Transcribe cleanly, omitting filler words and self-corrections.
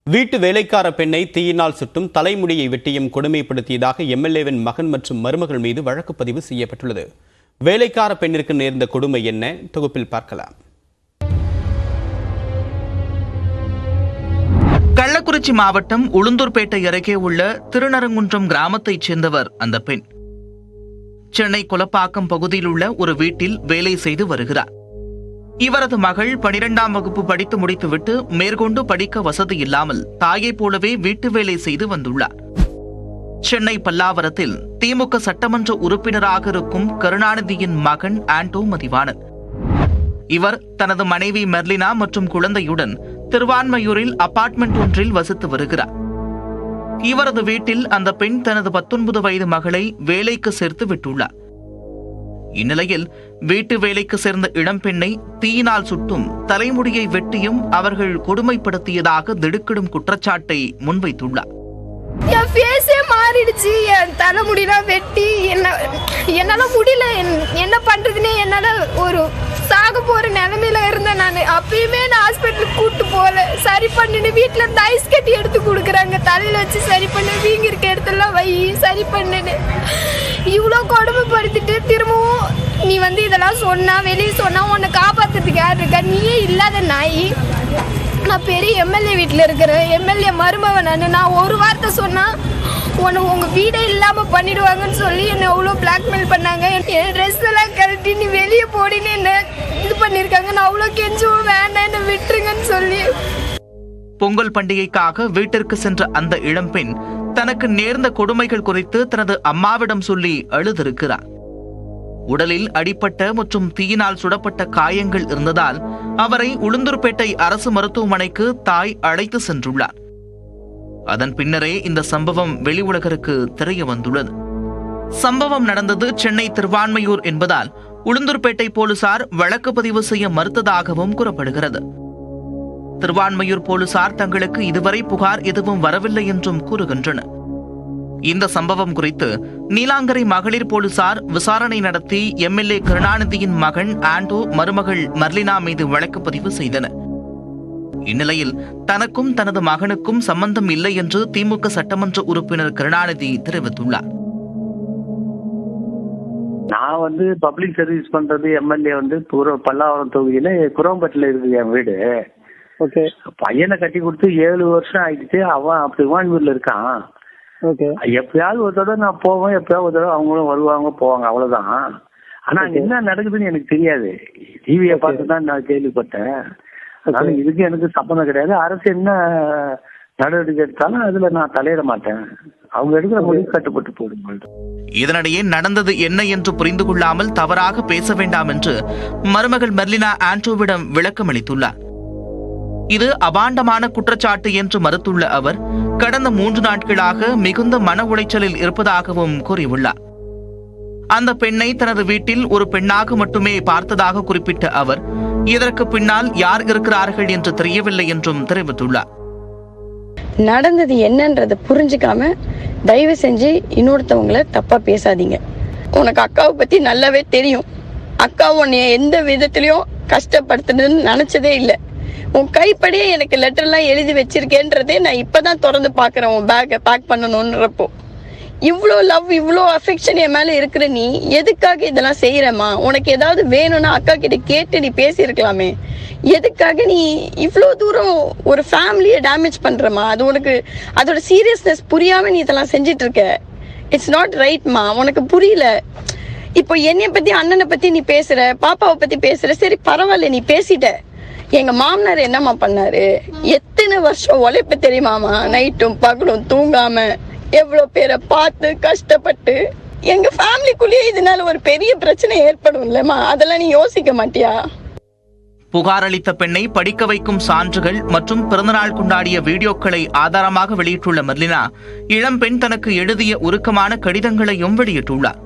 வீட்டு வேலைக்கார பெண்ணை தீயினால் சுட்டும் தலைமுடியை வெட்டியும் கொடுமைப்படுத்தியதாக எம்எல்ஏவின் மகன் மற்றும் மருமகள் மீது வழக்கு பதிவு செய்யப்பட்டுள்ளது. வேலைக்கார பெண்ணிற்கு நேர்ந்த கொடுமை என்ன? தொகுப்பில் பார்க்கலாம். கள்ளக்குறிச்சி மாவட்டம் உளுந்தூர்பேட்டை அருகே உள்ள திருநரங்குன்றம் கிராமத்தைச் சேர்ந்தவர் அந்த பெண். சென்னை கொலப்பாக்கம் பகுதியில் உள்ள ஒரு வீட்டில் வேலை செய்து வருகிறார். இவரது மகள் 12ஆம் வகுப்பு படித்து முடித்துவிட்டு மேற்கொண்டு படிக்க வசதி இல்லாமல் தாயைப் போலவே வீட்டு வேலை செய்து வந்துள்ளார். சென்னை பல்லாவரத்தில் திமுக சட்டமன்ற உறுப்பினராக இருக்கும் கருணாநிதியின் மகன் ஆண்டோ மதிவாணன். இவர் தனது மனைவி மெர்லினா மற்றும் குழந்தையுடன் திருவான்மையூரில் அபார்ட்மெண்ட் ஒன்றில் வசித்து வருகிறார். இவரது வீட்டில் அந்த பெண் தனது 19 வயது மகளை வேலைக்கு சேர்த்து விட்டுள்ளார். இந்நிலையில் வீட்டு வேலைக்கு சேர்ந்த இளம்பெண்ணை தீயினால் சுட்டும் தலைமுடியை வெட்டியும் அவர்கள் கொடுமைப்படுத்தியதாக திடுக்கிடும் குற்றச்சாட்டை முன்வைத்துள்ளார். என் ஃபேஸே மாறிடுச்சு. என் தலைமுடிலாம் வெட்டி என்னால முடியல. என்ன பண்றதுன்னே என்னால ஒரு சாக போற நிலைமையில இருந்தேன். நான் அப்பயுமே நான் ஹாஸ்பிட்டலுக்கு கூட்டு போல. சரி பண்ணிட்டு வீட்டுல இருந்து ஐஸ் கட்டி எடுத்து கொடுக்குறாங்க. தலையில வச்சு சரி பண்ணு, வீங்கி இருக்க இடத்துலாம் வை, சரி பண்ணுன்னு இவ்வளோ கொடுமைப்படுத்திட்டு திரும்பவும் நீ இதெல்லாம் சொன்னா வெளியே சொன்னா உன்னை காப்பாத்துறதுக்கு யார் இருக்கா? நீயே இல்லாத நாய். நான் பெரிய எம்எல்ஏ வீட்டில் இருக்கிறேன். எம்எல்ஏ மருமவன் நான் ஒரு வார்த்தை சொன்னா உன்னை உங்க வீடே இல்லாம பண்ணிடுவாங்கன்னு சொல்லி என்னை அவ்வளோ பிளாக்மெயில் பண்ணாங்க. என் ட்ரெஸ் எல்லாம் கழட்டி நீ வெளியே போடின்னு என்ன இது பண்ணியிருக்காங்க. நான் அவ்வளோ கெஞ்சுவோம், வேண்டாம் என்னை விட்டுருங்கன்னு சொல்லி. பொங்கல் பண்டிகைக்காக வீட்டிற்கு சென்ற அந்த இளம்பெண் தனக்கு நேர்ந்த கொடுமைகள் குறித்து தனது அம்மாவிடம் சொல்லி அழுதிருக்கிறார். உடலில் அடிப்பட்ட மற்றும் தீயினால் சுடப்பட்ட காயங்கள் இருந்ததால் அவரை உளுந்தூர்பேட்டை அரசு மருத்துவமனைக்கு தாய் அழைத்து சென்றுள்ளார். அதன் பின்னரே இந்த சம்பவம் வெளி உலகிற்கு தெரிய வந்துள்ளது. சம்பவம் நடந்தது சென்னை திருவான்மையூர் என்பதால் உளுந்தூர்பேட்டை போலீசார் வழக்கு பதிவு செய்ய மறுத்ததாகவும் கூறப்படுகிறது. திருவான்மையூர் போலீசார் தங்களுக்கு இதுவரை புகார் எதுவும் வரவில்லை என்றும் கூறுகின்றனர். இந்த சம்பவம் குறித்து நீலாங்கரை மகளிர் போலீசார் விசாரணை நடத்தி எம்எல்ஏ கருணாநிதியின் மகன் ஆண்டோ, மருமகள் மெர்லினா மீது வழக்கு பதிவு செய்தனர். இந்நிலையில் தனக்கும் தனது மகனுக்கும் சம்பந்தம் இல்லை என்று திமுக சட்டமன்ற உறுப்பினர் கருணாநிதி தெரிவித்துள்ளார். நான் பப்ளிக் சர்வீஸ் பண்றது எம்எல்ஏ பல்லாவரம் தொகுதியில குரோம்பட்டில இருக்கு என் வீடு. பையனை கட்டி கொடுத்து 7 வருஷம் ஆயிடுச்சு. அவன் திருவான்மூர்ல இருக்கான். எப்பயாவது ஒரு தடவை நான் போவேன், எப்பயாவது ஒரு தடவை அவங்களும் வருவாங்க போவாங்க, அவ்வளவுதான். ஆனா என்ன நடக்குதுன்னு எனக்கு தெரியாது. டிவியை பார்த்து தான் நான் கேள்விப்பட்டேன். அதனால இதுக்கு எனக்கு சம்பந்தம் கிடையாது. அரசு என்ன நடவடிக்கை எடுத்தாலும் அதுல நான் தலையிட மாட்டேன். அவங்க எடுக்கிற முடிவு கட்டுப்பட்டு போடுங்க. இதனிடையே நடந்தது என்ன என்று புரிந்து கொள்ளாமல் தவறாக பேச வேண்டாம் என்று மருமகள் மெர்லினா ஆண்டோவிடம் விளக்கம் அளித்துள்ளார். இது அபாண்டமான குற்றச்சாட்டு என்று மறுத்துள்ள அவர் கடந்த 3 நாட்களாக மிகுந்த மன உளைச்சலில் இருப்பதாகவும் கூறியுள்ளார். அந்த பெண்ணை தனது வீட்டில் ஒரு பெண்ணாக மட்டுமே பார்த்ததாக குறிப்பிட்ட அவர் இதற்கு பின்னால் யார் இருக்கிறார்கள் என்று தெரியவில்லை என்றும் தெரிவித்துள்ளார். நடந்தது என்னன்றதை புரிஞ்சுக்காம தயவு செஞ்சு இன்னொருத்தவங்களை தப்பா பேசாதீங்க. உனக்கு அக்காவை பத்தி நல்லாவே தெரியும். அக்கா உன்னை எந்த விதத்திலயும் கஷ்டப்படுத்தணும்னு நினைச்சதே இல்லை. உன் கைப்படியே எனக்கு லெட்டர்லாம் எழுதி வச்சிருக்கேன்றதே நான் இப்பதான் திறந்து பாக்குறேன். உன் பேக்கை பேக் பண்ணணும்ன்றப்போ இவ்வளோ லவ், இவ்வளோ அஃபெக்ஷன் என் மேல இருக்கிற நீ எதுக்காக இதெல்லாம் செய்யறமா? உனக்கு ஏதாவது வேணும்னா அக்கா கிட்ட கேட்டு நீ பேசியிருக்கலாமே. எதுக்காக நீ இவ்வளோ தூரம் ஒரு ஃபேமிலியை டேமேஜ் பண்றமா? அது உனக்கு அதோட சீரியஸ்னஸ் புரியாம நீ இதெல்லாம் செஞ்சிட்டு இருக்க. இட்ஸ் நாட் ரைட்மா. உனக்கு புரியல. இப்போ என்னைய பத்தி, அண்ணனை பத்தி நீ பேசுற, பாப்பாவை பத்தி பேசுற, சரி பரவாயில்ல நீ பேசிட்ட. எங்க மாமனார் என்னம்மா பண்ணாரு? எத்தனை வருஷம் உழைப்பு தெரியுமாமா? நைட்டும் பகலும் தூங்காம எவ்வளவு பேரை பார்த்து கஷ்டப்பட்டு எங்க ஃபேமிலிக்குள்ளேயே இதனால ஒரு பெரிய பிரச்சனை ஏற்படும் இல்லம்மா? அதெல்லாம் நீ யோசிக்க மாட்டியா? புகார் அளித்த பெண்ணை படிக்க வைக்கும் சான்றுகள் மற்றும் பிறந்தநாள் கொண்டாடிய வீடியோக்களை ஆதாரமாக வெளியிட்டுள்ள மெர்லினா இளம்பெண் தனக்கு எழுதிய உருக்கமான கடிதங்களையும் வெளியிட்டுள்ளார்.